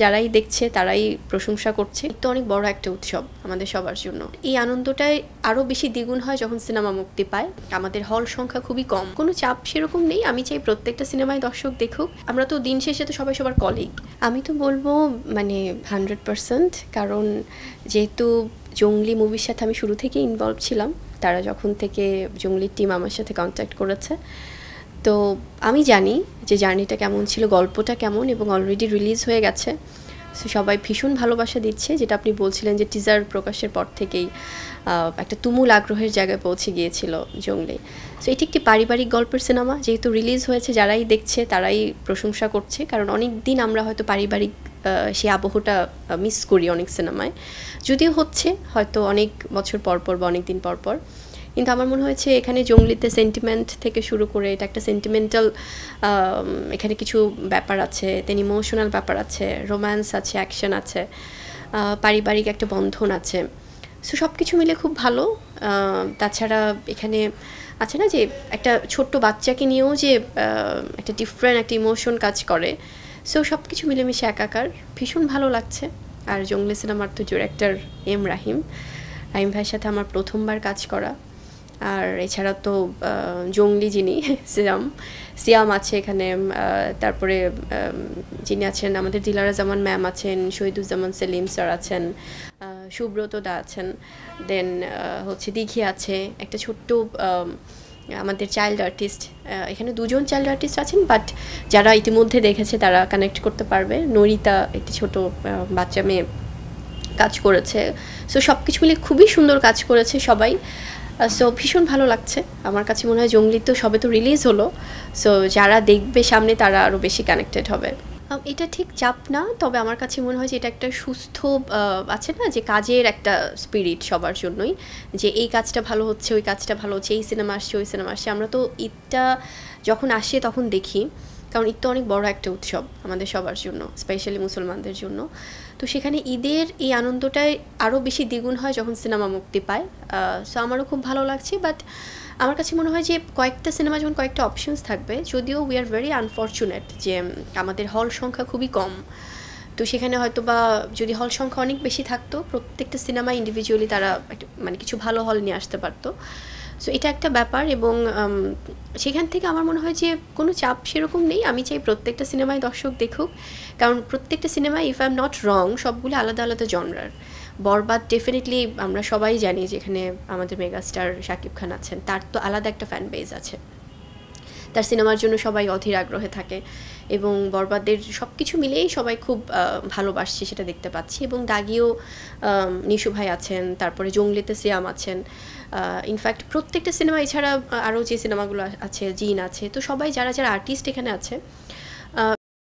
যারাই দেখছে তারাই প্রশংসা করছে। তো অনেক বড় একটা উৎসব আমাদের সবার জন্য। এই আনন্দটাই আরো বেশি দ্বিগুণ হয় যখন সিনেমা মুক্তি পায়। আমাদের হল সংখ্যা খুবই কম, কোনো চাপ সেরকম নেই। আমি চাই প্রত্যেকটা সিনেমায় দর্শক দেখুক। আমরা তো দিন শেষে তো সবাই সবার কলিগ। আমি তো বলবো মানে 100%, কারণ যেহেতু জঙ্গলি মুভির সাথে আমি শুরু থেকেই ইনভলভ ছিলাম। তারা যখন থেকে জঙ্গলির টিম আমার সাথে কন্ট্যাক্ট করেছে, তো আমি জানি যে জার্নিটা কেমন ছিল, গল্পটা কেমন, এবং অলরেডি রিলিজ হয়ে গেছে। সো সবাই ভীষণ ভালোবাসা দিচ্ছে, যেটা আপনি বলছিলেন যে টিজার প্রকাশের পর থেকেই একটা তুমুল আগ্রহের জায়গায় পৌঁছে গিয়েছিল জঙ্গলি। সো এটি একটি পারিবারিক গল্পের সিনেমা, যেহেতু রিলিজ হয়েছে যারাই দেখছে তারাই প্রশংসা করছে, কারণ অনেক দিন আমরা হয়তো পারিবারিক সেই আবহটা মিস করি অনেক সিনেমায়, যদিও হচ্ছে হয়তো অনেক বছর পর পর বা অনেক দিন পর পর। কিন্তু আমার মনে হয়েছে এখানে জঙ্গলিতে সেন্টিমেন্ট থেকে শুরু করে এটা একটা সেন্টিমেন্টাল, এখানে কিছু ব্যাপার আছে, দেন ইমোশনাল ব্যাপার আছে, রোম্যান্স আছে, অ্যাকশন আছে, পারিবারিক একটা বন্ধন আছে। সো সব কিছু মিলে খুব ভালো। তাছাড়া এখানে আছে না যে একটা ছোট্ট বাচ্চাকে নিয়েও যে একটা ডিফারেন্ট একটা ইমোশন কাজ করে। সো সব কিছু মিলেমিশে একাকার, ভীষণ ভালো লাগছে। আর জঙ্গলি সিনেমার তো ডিরেক্টর রাহিম ভাইয়ের সাথে আমার প্রথমবার কাজ করা। আর এছাড়া তো জঙ্গলি যিনি সিয়াম আছে এখানে, তারপরে যিনি আছেন আমাদের দিলারা জামান ম্যাম আছেন, শহীদুজ্জামান সেলিম স্যার আছেন, সুব্রত দা আছেন, দেন হচ্ছে দীঘি আছে, একটা ছোট্ট আমাদের চাইল্ড আর্টিস্ট, এখানে দুজন চাইল্ড আর্টিস্ট আছেন, বাট যারা ইতিমধ্যে দেখেছে তারা কানেক্ট করতে পারবে। নরিতা একটি ছোট বাচ্চা মেয়ে কাজ করেছে। সো সব কিছু মিলে খুবই সুন্দর কাজ করেছে সবাই। সো ভীষণ ভালো লাগছে আমার কাছে। মনে হয় জঙ্গলি তো সবে তো রিলিজ হলো, সো যারা দেখবে সামনে তারা আরও বেশি কানেক্টেড হবে। এটা ঠিক চাপ না, তবে আমার কাছে মনে হয় যে এটা একটা সুস্থ আছে না যে কাজের একটা স্পিরিট সবার জন্যই, যে এই কাজটা ভালো হচ্ছে, ওই কাজটা ভালো হচ্ছে, এই সিনেমা আসছে, ওই সিনেমা আসছে। আমরা তো ঈদটা যখন আসে তখন দেখি, কারণ ঈদ তো অনেক বড় একটা উৎসব আমাদের সবার জন্য, স্পেশালি মুসলমানদের জন্য। তো সেখানে ঈদের এই আনন্দটাই আরও বেশি দ্বিগুণ হয় যখন সিনেমা মুক্তি পায়। সো আমারও খুব ভালো লাগছে। বাট আমার কাছে মনে হয় যে কয়েকটা সিনেমা যখন কয়েকটা অপশনস থাকবে, যদিও উই আর ভেরি আনফর্চুনেট যে আমাদের হল সংখ্যা খুবই কম, তো সেখানে হয়তো বা যদি হল সংখ্যা অনেক বেশি থাকতো, প্রত্যেকটা সিনেমা ইন্ডিভিজুয়ালি তারা মানে কিছু ভালো হল নিয়ে আসতে পারতো। সো এটা একটা ব্যাপার, এবং সেখান থেকে আমার মনে হয় যে কোনো চাপ সেরকম নেই। আমি চাই প্রত্যেকটা সিনেমায় দর্শক দেখুক, কারণ প্রত্যেকটা সিনেমায়, if I am not wrong, সবগুলো আলাদা আলাদা জনরার। বরবাদ ডেফিনেটলি আমরা সবাই জানি যে এখানে আমাদের মেগাস্টার শাকিব খান আছেন, তার তো আলাদা একটা ফ্যান বেজ আছে, তার সিনেমার জন্য সবাই অধীর আগ্রহে থাকে, এবং বরবাদের সব কিছু মিলেই সবাই খুব ভালোবাসছে, সেটা দেখতে পাচ্ছি। এবং দাগিও নিশু ভাই আছেন, তারপরে জঙ্গলিতে সিয়াম আছেন, ইনফ্যাক্ট প্রত্যেকটা সিনেমা, এছাড়া আরও যে সিনেমাগুলো আছে, জিন আছে, তো সবাই যারা যারা আর্টিস্ট এখানে আছে